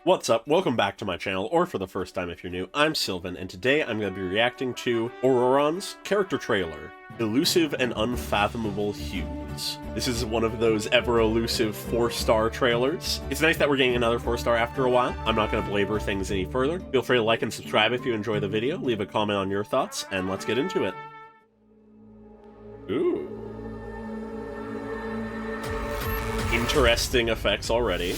What's up? Welcome back to my channel, or for the first time if you're new, I'm Sylvan, and today I'm going to be reacting to Ororon's character trailer, Elusive and Unfathomable Hues. This is one of those ever-elusive 4-star trailers. It's nice that we're getting another 4-star after a while. I'm not going to belabor things any further. Feel free to like and subscribe if you enjoy the video, leave a comment on your thoughts, and let's get into it. Ooh. Interesting effects already.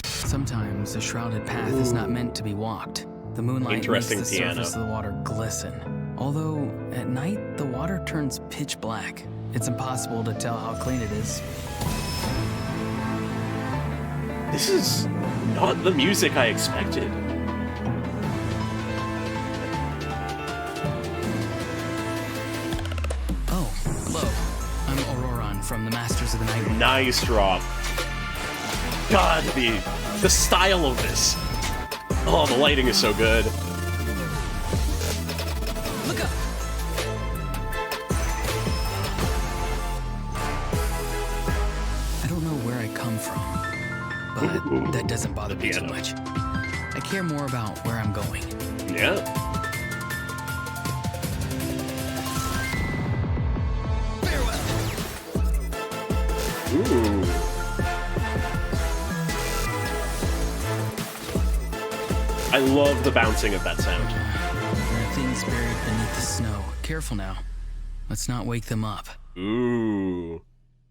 Sometimes a shrouded path is not meant to be walked. The moonlight makes the surface of the water glisten. Although, at night, the water turns pitch black. It's impossible to tell how clean it is. This is not the music I expected. Oh, hello. I'm Ororon from the Masters of the Night. Nice drop. God, the style of this. Oh, the lighting is so good. Look up. I don't know where I come from, but that doesn't bother me too much. I care more about where I'm going. Yeah. Ooh. I love the bouncing of that sound. There are things buried beneath the snow. Careful now. Let's not wake them up. Ooh.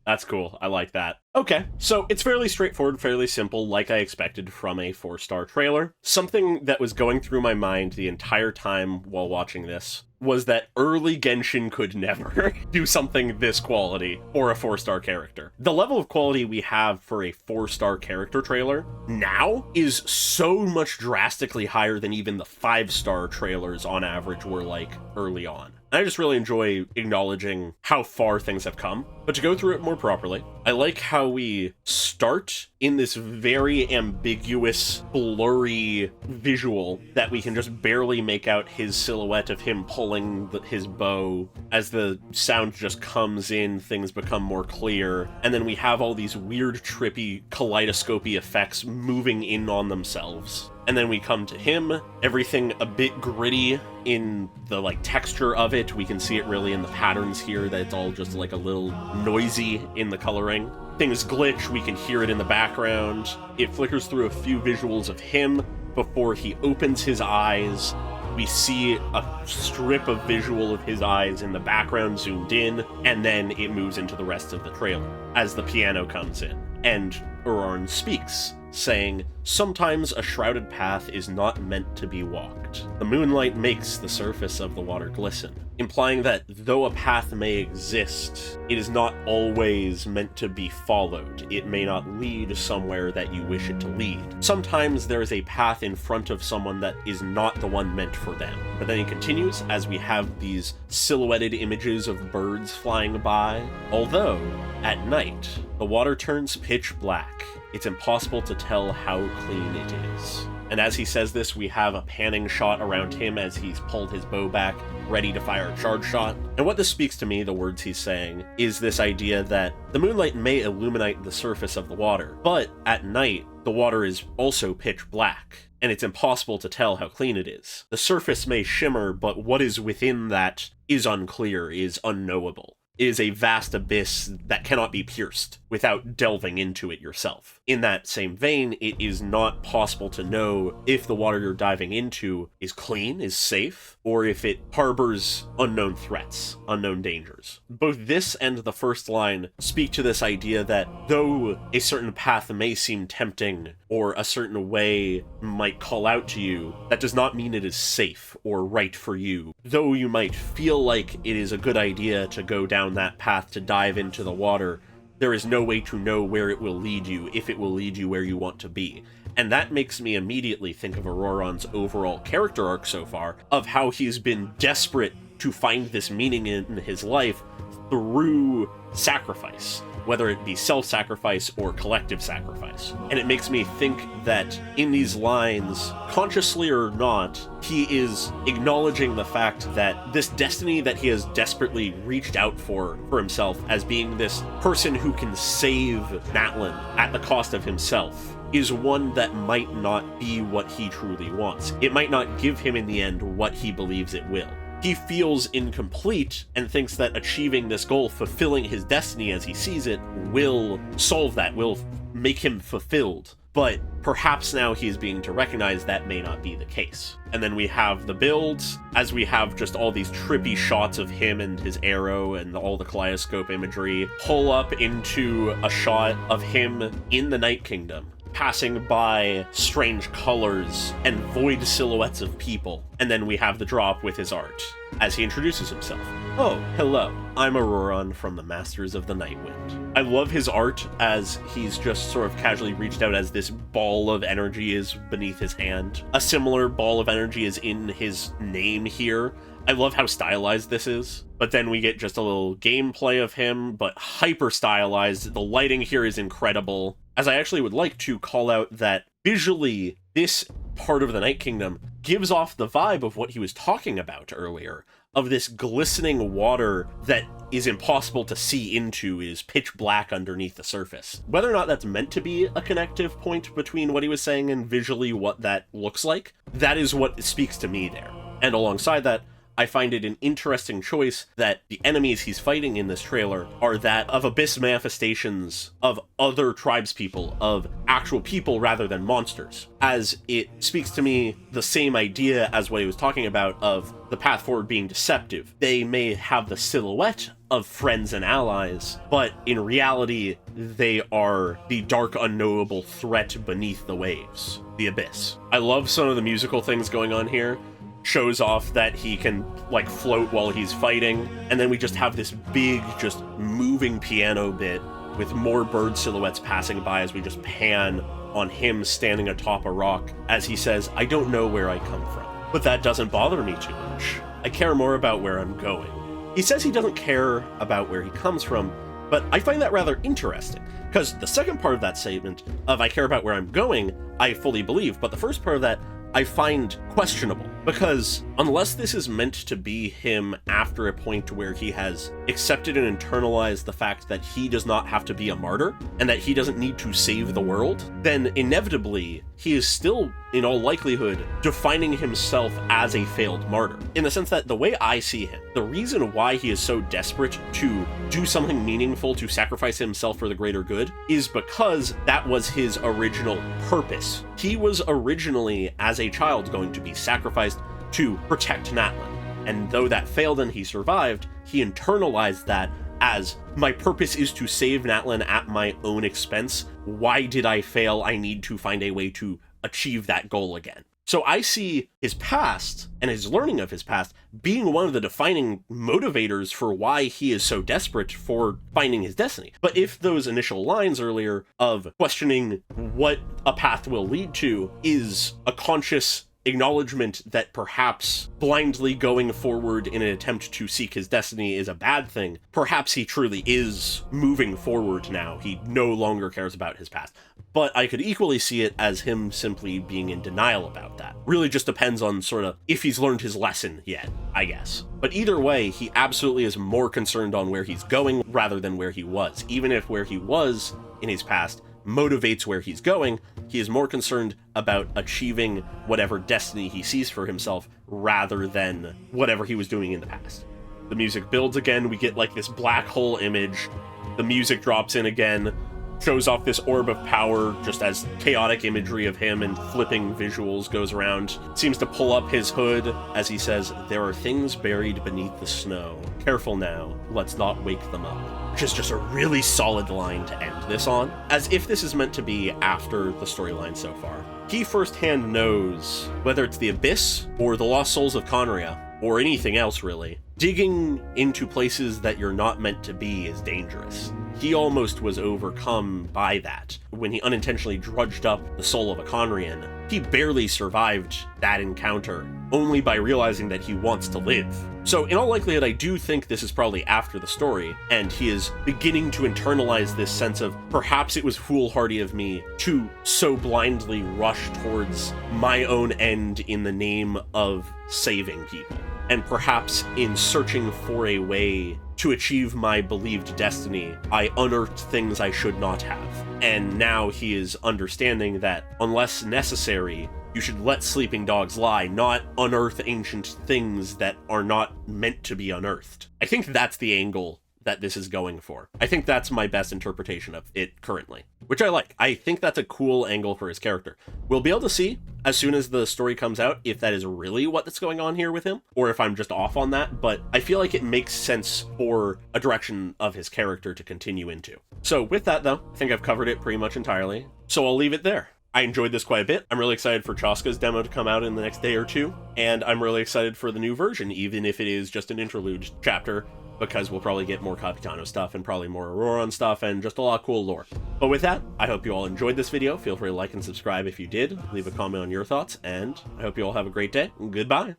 That's cool. I like that. Okay, so it's fairly straightforward, fairly simple, like I expected from a 4-star trailer. Something that was going through my mind the entire time while watching this was that early Genshin could never do something this quality for a 4-star character. The level of quality we have for a 4-star character trailer now is so much drastically higher than even the 5-star trailers on average were like early on. I just really enjoy acknowledging how far things have come. But to go through it more properly, I like how we start in this very ambiguous, blurry visual that we can just barely make out his silhouette of him pulling his bow. As the sound just comes in, things become more clear, and then we have all these weird, trippy, kaleidoscopy effects moving in on themselves. And then we come to him, everything a bit gritty in the texture of it. We can see it really in the patterns here, that it's all just like a little noisy in the coloring. Things glitch, we can hear it in the background. It flickers through a few visuals of him before he opens his eyes. We see a strip of visual of his eyes in the background zoomed in, and then it moves into the rest of the trailer as the piano comes in. And Ororon speaks, saying, "Sometimes a shrouded path is not meant to be walked. The moonlight makes the surface of the water glisten," implying that though a path may exist, it is not always meant to be followed. It may not lead somewhere that you wish it to lead. Sometimes there is a path in front of someone that is not the one meant for them. But then he continues as we have these silhouetted images of birds flying by. Although, at night, the water turns pitch black. It's impossible to tell how clean it is. And as he says this, we have a panning shot around him as he's pulled his bow back, ready to fire a charge shot. And what this speaks to me, the words he's saying, is this idea that the moonlight may illuminate the surface of the water, but at night, the water is also pitch black, and it's impossible to tell how clean it is. The surface may shimmer, but what is within that is unclear, is unknowable. It is a vast abyss that cannot be pierced without delving into it yourself. In that same vein, it is not possible to know if the water you're diving into is clean, is safe, or if it harbors unknown threats, unknown dangers. Both this and the first line speak to this idea that though a certain path may seem tempting, or a certain way might call out to you, that does not mean it is safe or right for you. Though you might feel like it is a good idea to go down that path to dive into the water, there is no way to know where it will lead you, if it will lead you where you want to be. And that makes me immediately think of Ororon's overall character arc so far, of how he's been desperate to find this meaning in his life through sacrifice. whether it be self-sacrifice or collective sacrifice. And it makes me think that in these lines, consciously or not, he is acknowledging the fact that this destiny that he has desperately reached out for himself as being this person who can save Natlan at the cost of himself is one that might not be what he truly wants. It might not give him in the end what he believes it will. He feels incomplete and thinks that achieving this goal, fulfilling his destiny as he sees it, will solve that, will make him fulfilled. But perhaps now he is beginning to recognize that may not be the case. And then we have the builds, as we have just all these trippy shots of him and his arrow and all the kaleidoscope imagery, pull up into a shot of him in the Night Kingdom, passing by strange colors and void silhouettes of people. And then we have the drop with his art as he introduces himself. Oh, hello, I'm Ororon from the Masters of the Nightwind. I love his art as he's just sort of casually reached out as this ball of energy is beneath his hand. A similar ball of energy is in his name here. I love how stylized this is. But then we get just a little gameplay of him, but hyper stylized. The lighting here is incredible. As I actually would like to call out that visually, this part of the Night Kingdom gives off the vibe of what he was talking about earlier, of this glistening water that is impossible to see into, is pitch black underneath the surface. Whether or not that's meant to be a connective point between what he was saying and visually what that looks like, that is what speaks to me there. And alongside that, I find it an interesting choice that the enemies he's fighting in this trailer are that of abyss manifestations of other tribespeople, of actual people rather than monsters, as it speaks to me the same idea as what he was talking about of the path forward being deceptive. They may have the silhouette of friends and allies, but in reality, they are the dark, unknowable threat beneath the waves, the abyss. I love some of the musical things going on here. Shows off that he can like float while he's fighting, and then we just have this big just moving piano bit with more bird silhouettes passing by as we just pan on him standing atop a rock as he says, I don't know where I come from, but that doesn't bother me too much. I care more about where I'm going. He says he doesn't care about where he comes from, but I find that rather interesting, because the second part of that statement of I care about where I'm going, I fully believe, but the first part of that I find questionable, because unless this is meant to be him after a point where he has accepted and internalized the fact that he does not have to be a martyr and that he doesn't need to save the world, then inevitably he is still, in all likelihood, defining himself as a failed martyr. In the sense that the way I see him, the reason why he is so desperate to do something meaningful, to sacrifice himself for the greater good, is because that was his original purpose. He was originally, as a child, going to be sacrificed to protect Natlan. And though that failed and he survived, he internalized that as, my purpose is to save Natlan at my own expense. Why did I fail? I need to find a way to achieve that goal again. So I see his past and his learning of his past being one of the defining motivators for why he is so desperate for finding his destiny. But if those initial lines earlier of questioning what a path will lead to is a conscious acknowledgement that perhaps blindly going forward in an attempt to seek his destiny is a bad thing, perhaps he truly is moving forward now. He no longer cares about his past. But I could equally see it as him simply being in denial about that. Really just depends on sort of if he's learned his lesson yet, I guess. But either way, he absolutely is more concerned on where he's going rather than where he was. Even if where he was in his past motivates where he's going, he is more concerned about achieving whatever destiny he sees for himself rather than whatever he was doing in the past. The music builds again, we get like this black hole image, the music drops in again, shows off this orb of power just as chaotic imagery of him and flipping visuals goes around. Seems to pull up his hood as he says, there are things buried beneath the snow. Careful now, let's not wake them up. Which is just a really solid line to end this on, as if this is meant to be after the storyline so far. He firsthand knows, whether it's the Abyss or the Lost Souls of Conria, or anything else really, digging into places that you're not meant to be is dangerous. He almost was overcome by that when he unintentionally drudged up the soul of a Conrian. He barely survived that encounter only by realizing that he wants to live. So in all likelihood, I do think this is probably after the story, and he is beginning to internalize this sense of perhaps it was foolhardy of me to so blindly rush towards my own end in the name of saving people. And perhaps in searching for a way to achieve my believed destiny, I unearthed things I should not have. And now he is understanding that, unless necessary, you should let sleeping dogs lie, not unearth ancient things that are not meant to be unearthed. I think that's the angle that this is going for. I think that's my best interpretation of it currently, which I like. I think that's a cool angle for his character. We'll be able to see as soon as the story comes out if that is really what's going on here with him, or if I'm just off on that, but I feel like it makes sense for a direction of his character to continue into. So with that though, I think I've covered it pretty much entirely, so I'll leave it there. I enjoyed this quite a bit. I'm really excited for Chasca's demo to come out in the next day or two, and I'm really excited for the new version, even if it is just an interlude chapter, because we'll probably get more Capitano stuff and probably more Ororon stuff and just a lot of cool lore. But with that, I hope you all enjoyed this video. Feel free to like and subscribe if you did. Leave a comment on your thoughts, and I hope you all have a great day. Goodbye.